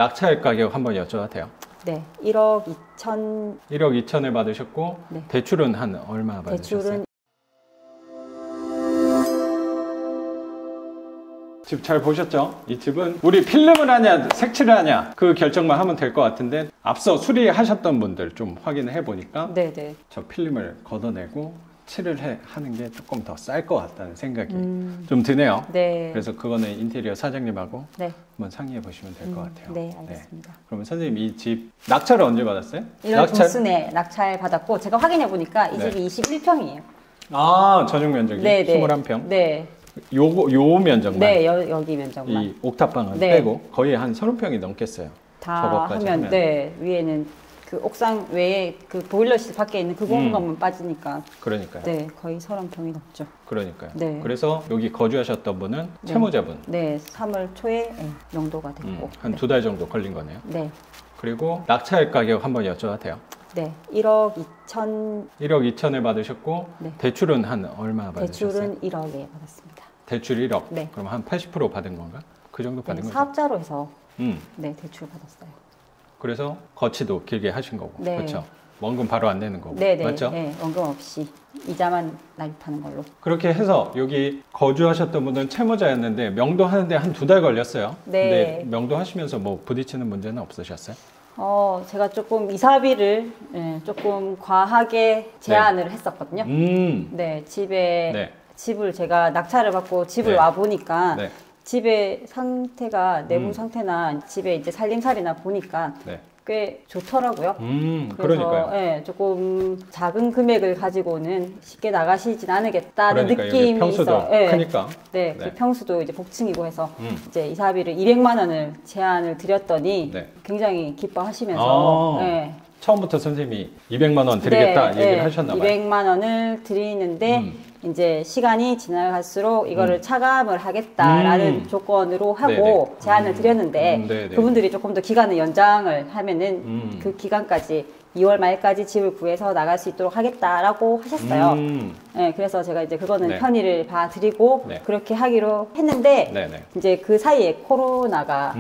낙찰 가격 한번 여쭤봐도 돼요? 네, 1억 2천. 1억 2천을 받으셨고 네. 대출은 한 얼마 받으셨어요? 대출은 집 잘 보셨죠? 이 집은 우리 필름을 하냐 색칠을 하냐 그 결정만 하면 될 것 같은데 앞서 수리하셨던 분들 좀 확인을 해보니까 네네. 저 필름을 걷어내고 칠을 하는 게 조금 더 쌀 것 같다는 생각이 좀 드네요. 네. 그래서 그거는 인테리어 사장님하고 네. 한번 상의해 보시면 될 것 같아요. 네, 알겠습니다. 그러면 선생님 이 집 낙찰을 언제 받았어요? 1월 중순에 낙찰 받았고 제가 확인해 보니까 이 네. 집이 21평이에요. 아, 전용 면적이 네, 네. 21평? 네. 요 면적만? 네, 여기 면적만. 이 옥탑방은 네. 빼고 거의 한 30평이 넘겠어요. 다 저것까지 하면, 네, 위에는 그 옥상 외에 그 보일러실 밖에 있는 그 공간만 빠지니까 그러니까요. 네, 거의 30평이 넘죠. 그러니까요. 네. 그래서 여기 거주하셨던 분은 채무자분. 네, 3월 초에 네, 명도가 됐고 한 네. 2달 정도 걸린 거네요. 네. 그리고 낙찰 가격 한번 여쭤봐도 돼요? 네, 1억 2천. 1억 2천을 받으셨고 네. 대출은 한 얼마 받으셨어요? 대출은 1억에 받았습니다. 대출 1억? 네. 그럼 한 80% 받은 건가? 그 정도 받은 네, 거죠? 사업자로 해서 음. 네, 대출 받았어요. 그래서 거치도 길게 하신 거고. 네. 그렇죠? 원금 바로 안 내는 거고. 네, 네. 맞죠? 네, 원금 없이 이자만 납입하는 걸로. 그렇게 해서 여기 거주하셨던 분은 채무자였는데 명도하는데 한 2달 걸렸어요. 네. 근데 명도하시면서 뭐 부딪히는 문제는 없으셨어요? 제가 조금 이사비를 조금 과하게 제한을 했었거든요. 네, 집을 제가 낙찰을 받고 집을 네. 와 보니까 네. 집의 상태가 내부 상태나 집에 이제 살림살이나 보니까 네. 꽤 좋더라고요. 그래서 그러니까요. 조금 작은 금액을 가지고는 쉽게 나가시진 않으겠다는 그러니까 느낌이 평수도 있어. 크니까. 네, 네. 그 평수도 이제 복층이고 해서 이제 이사비를 200만 원을 제안을 드렸더니 네. 굉장히 기뻐하시면서 네. 처음부터 선생님이 200만 원 드리겠다 네, 얘기를 하셨나 봐요. 200만 원을 드리는데 이제 시간이 지나갈수록 이거를 차감을 하겠다라는 조건으로 하고 네네. 제안을 드렸는데 네네. 그분들이 조금 더 기간을 연장을 하면은 그 기간까지 2월 말까지 집을 구해서 나갈 수 있도록 하겠다라고 하셨어요. 네, 그래서 제가 이제 그거는 네. 편의를 봐드리고 네. 그렇게 하기로 했는데 네네. 이제 그 사이에 코로나가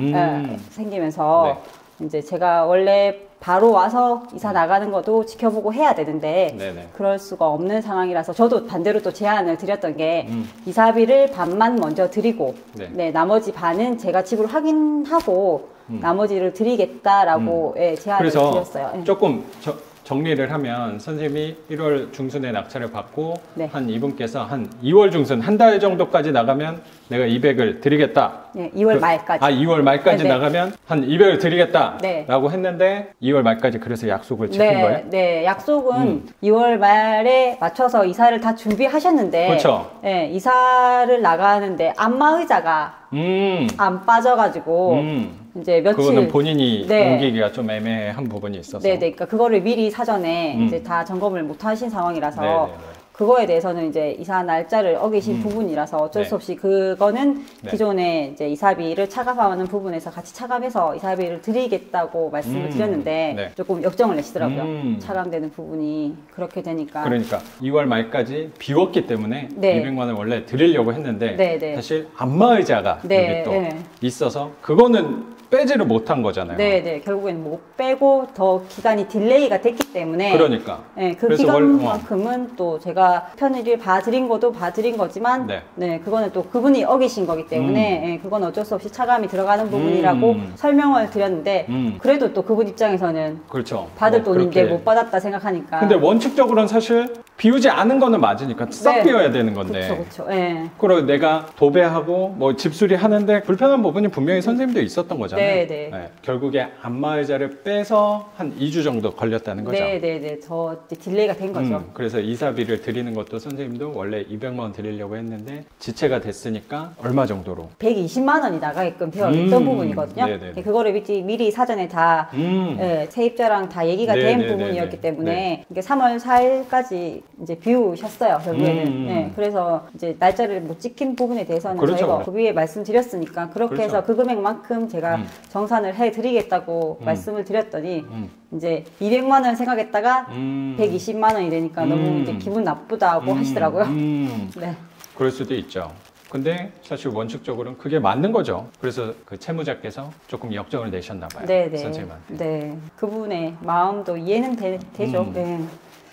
생기면서 이제 제가 원래 바로 와서 이사 나가는 것도 지켜보고 해야 되는데 네네. 그럴 수가 없는 상황이라서 저도 반대로 또 제안을 드렸던 게 이사비를 반만 먼저 드리고 네. 나머지 반은 제가 집을 확인하고 나머지를 드리겠다라고 제안을 그래서 드렸어요. 예. 조금 정리를 하면 선생님이 1월 중순에 낙찰을 받고 네. 한 이분께서 한 2월 중순 한 달 정도까지 나가면 내가 200을 드리겠다. 네, 2월 말까지. 2월 말까지 네. 나가면 한 200을 드리겠다. 네. 라고 했는데 2월 말까지 그래서 약속을 지킨 네, 거예요? 네, 약속은 2월 말에 맞춰서 이사를 다 준비하셨는데, 그렇죠. 네, 이사를 나가는데 안마의자가 안 빠져가지고 이제 며칠 그거는 본인이 네. 옮기기가 좀 애매한 부분이 있어서. 네, 그러니까 그거를 미리 사전에 이제 다 점검을 못 하신 상황이라서 네네네. 그거에 대해서는 이제 이사 날짜를 어기신 부분이라서 어쩔 수 없이 그거는 네. 기존에 이제 이사비를 차감하는 부분에서 같이 차감해서 이사비를 드리겠다고 말씀을 드렸는데 네. 조금 역정을 내시더라고요. 차감되는 부분이 그렇게 되니까. 그러니까 2월 말까지 비웠기 때문에 네. 200만 원 원래 드리려고 했는데 네, 네. 사실 안마의자가 네, 여기 또 네. 있어서 그거는 빼지를 못한 거잖아요. 네, 결국에는 못 빼고 더 기간이 딜레이가 됐기 때문에. 그러니까. 네, 그 그래서 기간만큼은 또 제가 편의를 봐드린 것도 봐드린 거지만, 네. 그거는 또 그분이 어기신 거기 때문에, 그건 어쩔 수 없이 차감이 들어가는 부분이라고 설명을 드렸는데, 그래도 또 그분 입장에서는 그렇죠. 받을 뭐 돈인데 그렇게. 못 받았다 생각하니까. 근데 원칙적으로는 사실 비우지 않은 거는 맞으니까 싹 네. 비워야 되는 건데. 그렇죠. 네. 그리고 내가 도배하고 뭐 집수리 하는데 불편한 부분이 분명히 선생님도 있었던 거잖아요. 네. 결국에 안마의자를 빼서 한 2주 정도 걸렸다는 거죠. 네. 더 이제 딜레이가 된 거죠. 그래서 이사비를 드리는 것도 선생님도 원래 200만 원 드리려고 했는데 지체가 됐으니까 얼마 정도로? 120만 원이 나가게끔 되어 있던 부분이거든요. 네네네. 그거를 미리 사전에 다 세입자랑 다 얘기가 된 네네네네. 부분이었기 때문에 네. 이게 3월 4일까지 이제 비우셨어요, 결국에는. 네, 그래서 이제 날짜를 못 지킨 부분에 대해서는 그렇죠, 저희가 그렇죠. 그 위에 말씀드렸으니까 그렇게 그렇죠. 해서 그 금액만큼 제가 정산을 해드리겠다고 말씀을 드렸더니 이제 200만 원 생각했다가 120만 원이 되니까 너무 이제 기분 나쁘다고 하시더라고요. 네. 네. 그럴 수도 있죠. 근데 사실 원칙적으로는 그게 맞는 거죠. 그래서 그 채무자께서 조금 역정을 내셨나 봐요. 네네. 선생님한테. 네. 그분의 마음도 이해는 되죠. 네.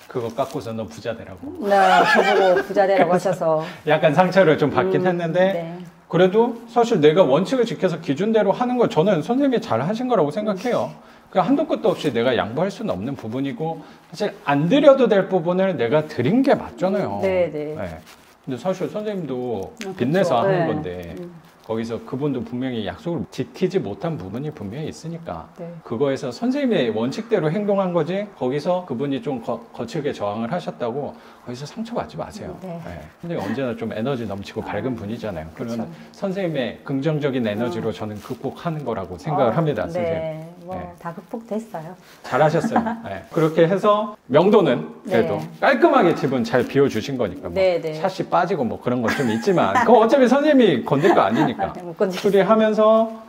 그거 깎고서 너 부자 되라고. 네, 저보고 부자 되라고 하셔서. 약간 상처를 좀 받긴 했는데 네. 그래도 사실 내가 원칙을 지켜서 기준대로 하는 거 저는 선생님이 잘 하신 거라고 생각해요. 그 한도 끝도 없이 내가 양보할 수는 없는 부분이고 사실 안 드려도 될 부분을 내가 드린 게 맞잖아요. 네네. 네. 근데 사실 선생님도 빚내서 그쵸. 하는 네. 건데 거기서 그분도 분명히 약속을 지키지 못한 부분이 분명히 있으니까 네. 그거에서 선생님의 원칙대로 행동한 거지 거기서 그분이 좀 거칠게 저항을 하셨다고 거기서 상처받지 마세요. 네. 선생님 언제나 좀 에너지 넘치고 밝은 분이잖아요. 그러면 그쵸. 선생님의 긍정적인 에너지로 저는 극복하는 거라고 생각을 합니다. 선생님. 네. 뭐 네. 다 극복됐어요. 잘하셨어요. 네. 그렇게 해서 명도는 그래도 네. 깔끔하게 집은 잘 비워주신 거니까 뭐 네, 네. 샷이 빠지고 뭐 그런 건 좀 있지만 그거 어차피 선생님이 건들 거 아니니까 못 건지겠어요. 수리하면서